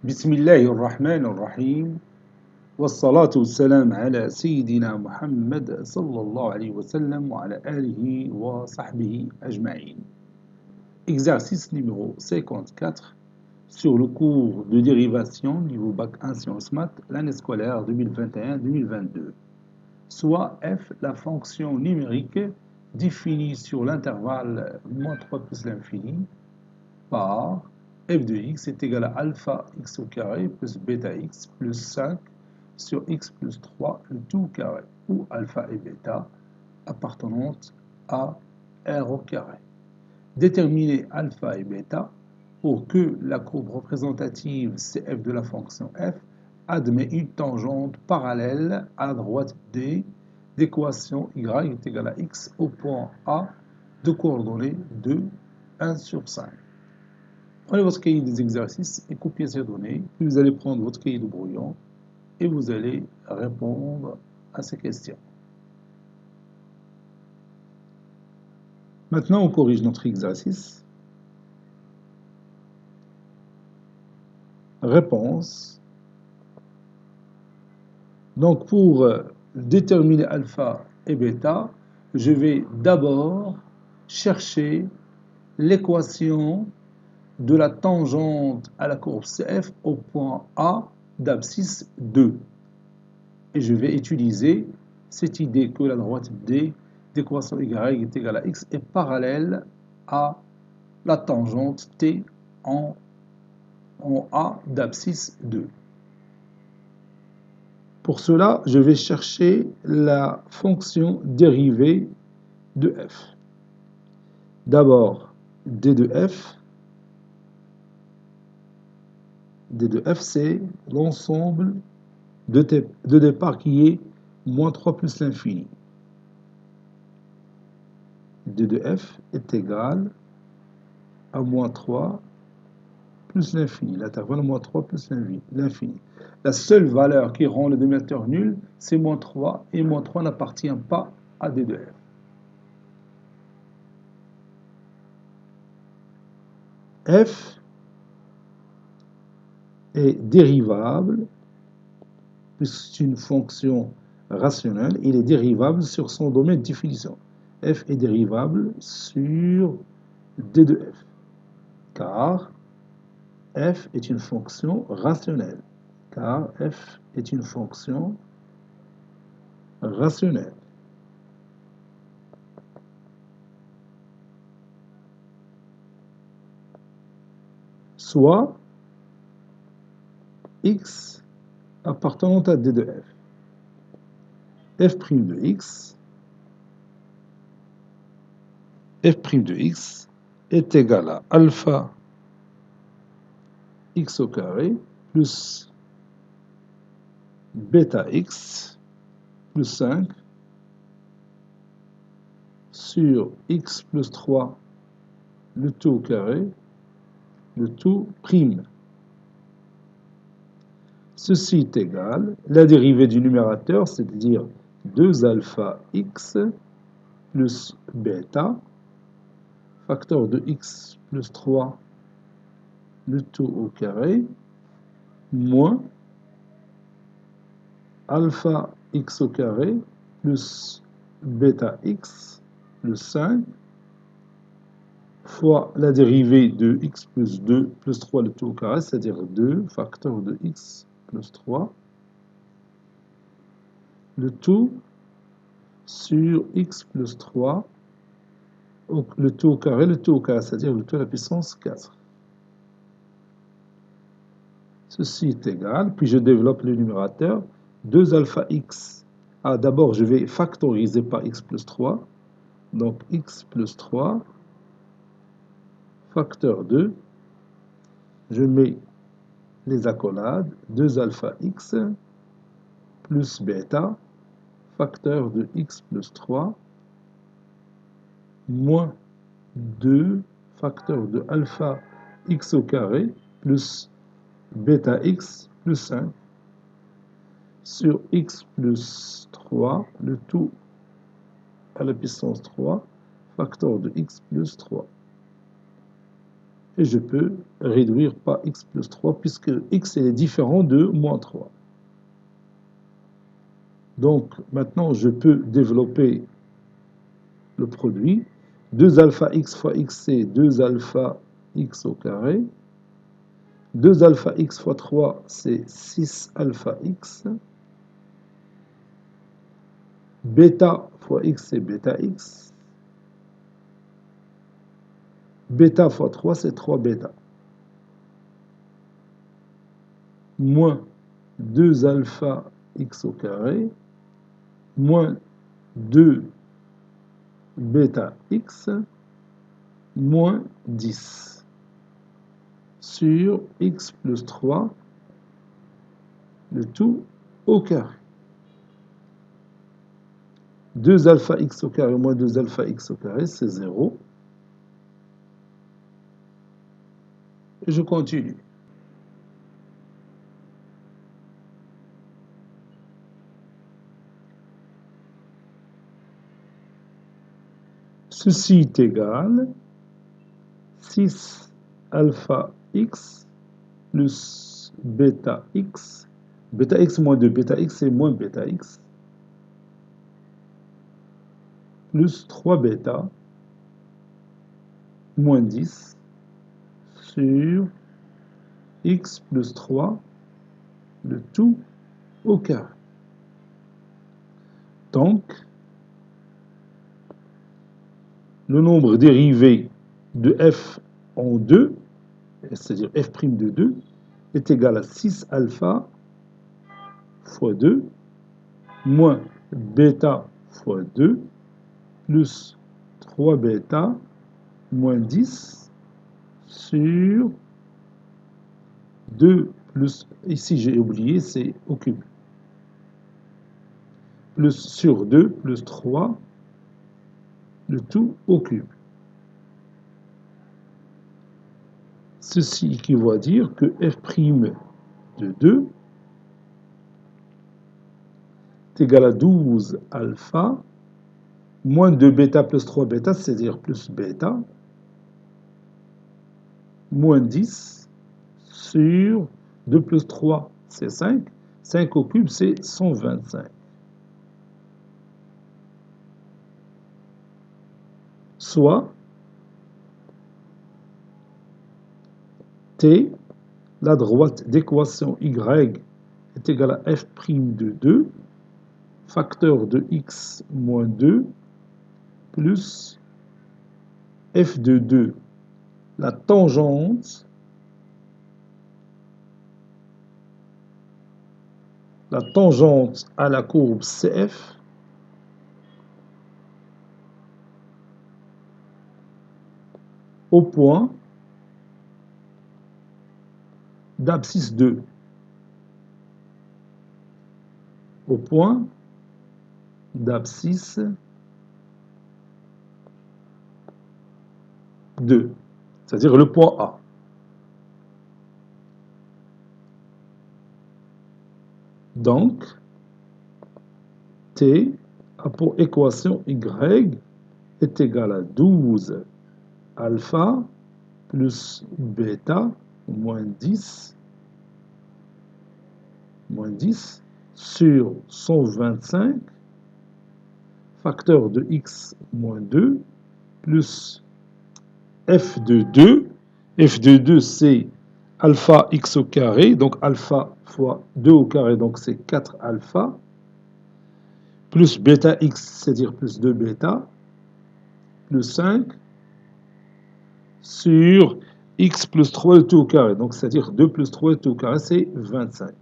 بسم الله الرحمن الرحيم والصلاة والسلام على سيدنا محمد صلى الله عليه وسلم وعلى آله وصحبه أجمعين. Exercice numéro 54 sur le cours de dérivation niveau bac 1 sciences maths l'année scolaire 2021-2022. Soit f, la fonction numérique définie sur l'intervalle -3 plus l'infini par f de x est égal à alpha x au carré plus bêta x plus 5 sur x plus 3 le tout au carré, où alpha et bêta appartenantes à r au carré. Déterminer alpha et bêta pour que la courbe représentative CF de la fonction f admet une tangente parallèle à la droite D d'équation y est égal à x au point A de coordonnées 2, 1 sur 5. Prenez votre cahier des exercices et copiez ces données, puis vous allez prendre votre cahier de brouillon et vous allez répondre à ces questions. Maintenant, on corrige notre exercice. Réponse. Donc, pour déterminer alpha et bêta, je vais d'abord chercher l'équation de la tangente à la courbe CF au point A d'abscisse 2. Et je vais utiliser cette idée que la droite D d'équation y est égale à x est parallèle à la tangente T en A d'abscisse 2. Pour cela, je vais chercher la fonction dérivée de f. D'abord, d de f. D de f, c'est l'ensemble de départ qui est moins 3 plus l'infini. D de f est égal à moins 3 plus l'infini. L'intervalle moins 3 plus l'infini. La seule valeur qui rend le dénominateur nul, c'est moins 3, et moins 3 n'appartient pas à d de f. F est dérivable, puisque c'est une fonction rationnelle, il est dérivable sur son domaine de définition. F est dérivable sur d de f, car f est une fonction rationnelle. Car f est une fonction rationnelle. Soit x appartenant à d de f. f' de x est égal à alpha x au carré plus bêta x plus 5 sur x plus 3 le tout au carré, le tout prime. Ceci est égal, la dérivée du numérateur, c'est-à-dire 2 alpha x plus bêta, facteur de x plus 3 le tout au carré, moins alpha x au carré plus bêta x plus 5 fois la dérivée de x plus 2 plus 3 le tout au carré, c'est-à-dire 2 facteur de x plus 3, le tout sur x plus 3, le tout au carré, c'est-à-dire le tout à la puissance 4. Ceci est égal, puis je développe le numérateur, 2 alpha x. Ah, d'abord, je vais factoriser par x plus 3, donc x plus 3, facteur 2, je mets les accolades, 2 alpha x plus bêta, facteur de x plus 3, moins 2 facteur de alpha x au carré plus bêta x plus 5 sur x plus 3, le tout à la puissance 3, facteur de x plus 3. et je peux réduire par x plus 3 puisque x est différent de moins 3. Donc maintenant je peux développer le produit. 2 alpha x fois x c'est 2 alpha x au carré. 2 alpha x fois 3 c'est 6 alpha x. Bêta fois x c'est bêta x. Bêta fois 3 c'est 3 bêta. Moins 2 alpha x au carré moins 2 bêta x moins 10 sur x plus 3, le tout au carré. 2 alpha x au carré moins 2 alpha x au carré, c'est 0. Et je continue. Ceci est égal 6 alpha x plus bêta x. Bêta x moins 2 bêta x, c'est moins bêta x. Plus 3 bêta moins 10 sur x plus 3, le tout au carré. Donc, le nombre dérivé de f en 2, c'est-à-dire f' de 2, est égal à 6 alpha fois 2 moins bêta fois 2 plus 3 bêta moins 10 sur 2 plus, ici j'ai oublié, c'est au cube, plus sur 2 plus 3, le tout au cube. Ceci équivaut à dire que f' de 2 est égal à 12 alpha moins 2 bêta plus 3 bêta, c'est-à-dire plus bêta, moins 10 sur 2 plus 3, c'est 5. 5 au cube, c'est 125. Soit t, la droite d'équation y est égale à f' de 2, facteur de x moins 2, plus f de 2, la tangente à la courbe CF au point d'abscisse 2. Au point d'abscisse 2, c'est-à-dire le point A. Donc, T a pour équation Y est égal à 12 alpha plus bêta moins 10 sur 125 facteur de x moins 2 plus f de 2. F de 2 c'est alpha x au carré, donc alpha fois 2 au carré, donc c'est 4 alpha, plus bêta x, c'est-à-dire plus 2 bêta, plus 5 sur x plus 3 tout au carré, donc c'est-à-dire 2 plus 3 tout au carré, c'est 25.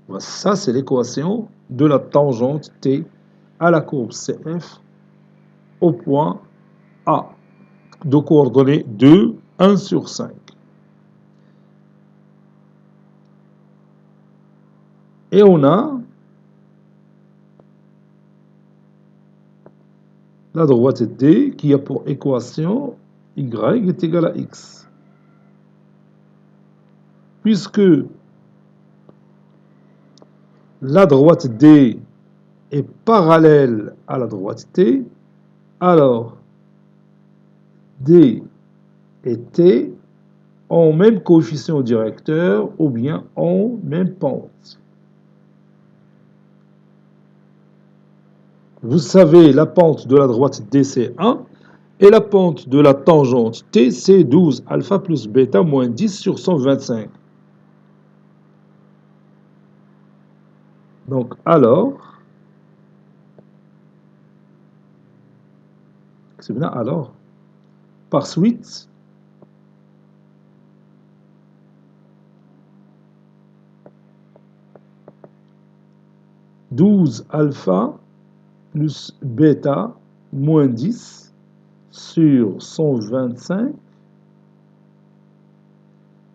Voilà, ça c'est l'équation de la tangente t à la courbe CF au point A, de coordonnées 2, 1 sur 5. Et on a la droite D qui a pour équation y est égal à x. Puisque la droite D est parallèle à la droite T, alors D et t ont même coefficient directeur ou bien ont même pente. Vous savez, la pente de la droite D, c'est 1, et la pente de la tangente T, c'est 12 alpha plus bêta moins 10 sur 125. Donc, alors, c'est bien alors, par suite, « 12 alpha plus bêta moins 10 sur 125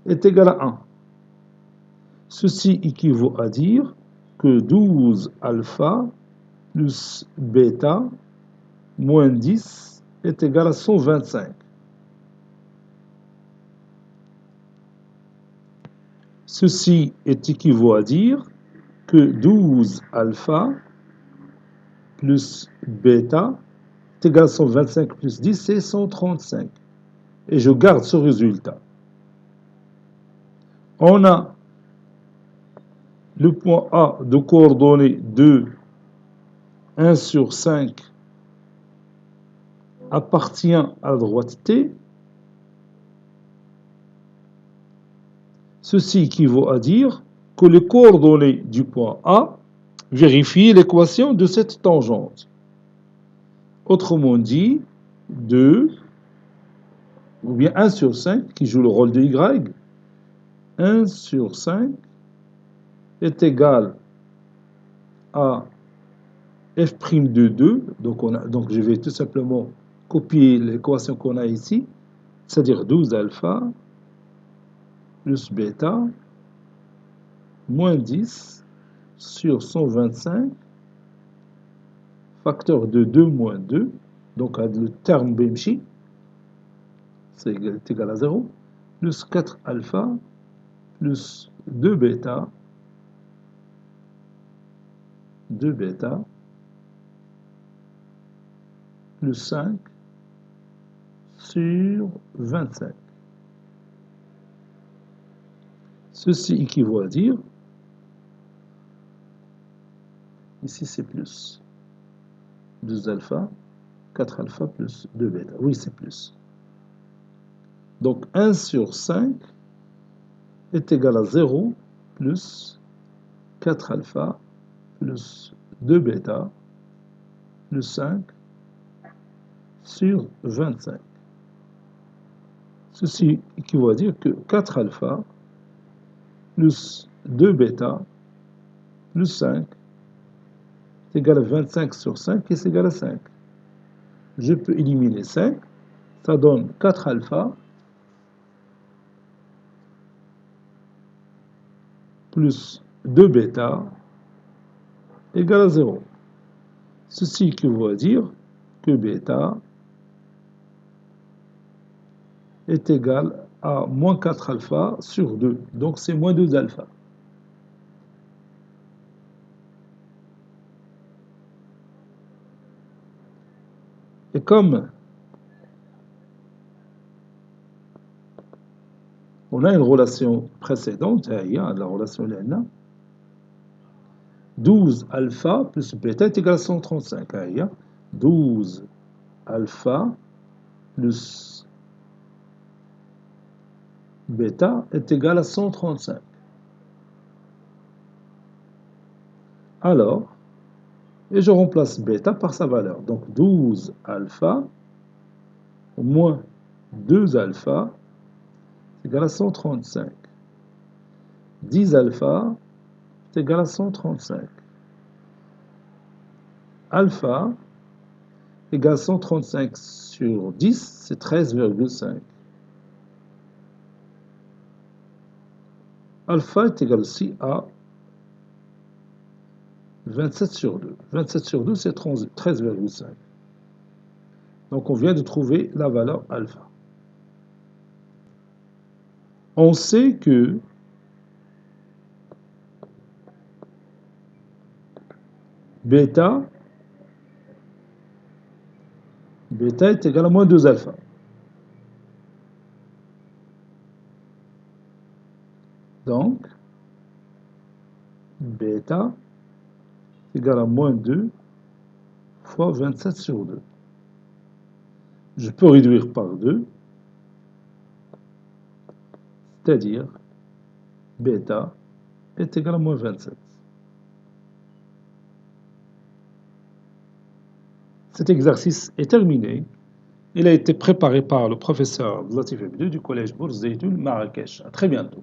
est égal à 1. Ceci équivaut à dire que 12 alpha plus bêta moins 10 est égal à 125. Ceci équivaut à dire que 12 alpha plus bêta est égal à 125 plus 10, c'est 135. Et je garde ce résultat. On a le point A de coordonnées de 1 sur 5 appartient à la droite T. Ceci équivaut à dire que les coordonnées du point A vérifient l'équation de cette tangente. Autrement dit, 2 ou bien 1 sur 5 qui joue le rôle de Y, 1 sur 5 est égal à f' de 2, donc je vais tout simplement copier l'équation qu'on a ici, c'est-à-dire 12 alpha plus bêta moins 10 sur 125, facteur de 2 moins 2, donc le terme Bemchi, c'est égal à 0, plus 4 alpha plus 2 bêta plus 5 sur 25. Ceci équivaut à dire, ici c'est plus 2 alpha, 4 alpha plus 2 bêta. Oui, c'est plus. Donc 1 sur 5 est égal à 0 plus 4 alpha plus 2 bêta plus 5 sur 25. Ceci équivaut à dire que 4 alpha plus 2 bêta plus 5 est égal à 25 sur 5 et c'est égal à 5. Je peux éliminer 5, ça donne 4 alpha plus 2 bêta égale à 0. Ceci équivaut à dire que bêta est égal à moins 4 alpha sur 2. Donc c'est moins 2 alpha. Et comme on a une relation précédente, il y a la relation LNA, 12 alpha plus bêta est égal à 135. Il y a 12 alpha plus bêta est égal à 135. Alors, et je remplace bêta par sa valeur. Donc 12 alpha moins 2 alpha est égal à 135. 10 alpha est égal à 135. Alpha égale 135 sur 10, c'est 13,5. Alpha est égal aussi à 27 sur 2. 27 sur 2, c'est 13,5. Donc on vient de trouver la valeur alpha. On sait que bêta est égal à moins 2 alpha. Donc, bêta égale à moins 2 fois 27 sur 2. Je peux réduire par 2, c'est-à-dire bêta est égal à moins 27. Cet exercice est terminé. Il a été préparé par le professeur Latif Ebdou du collège Bourz Zeytoun Marrakech. À très bientôt.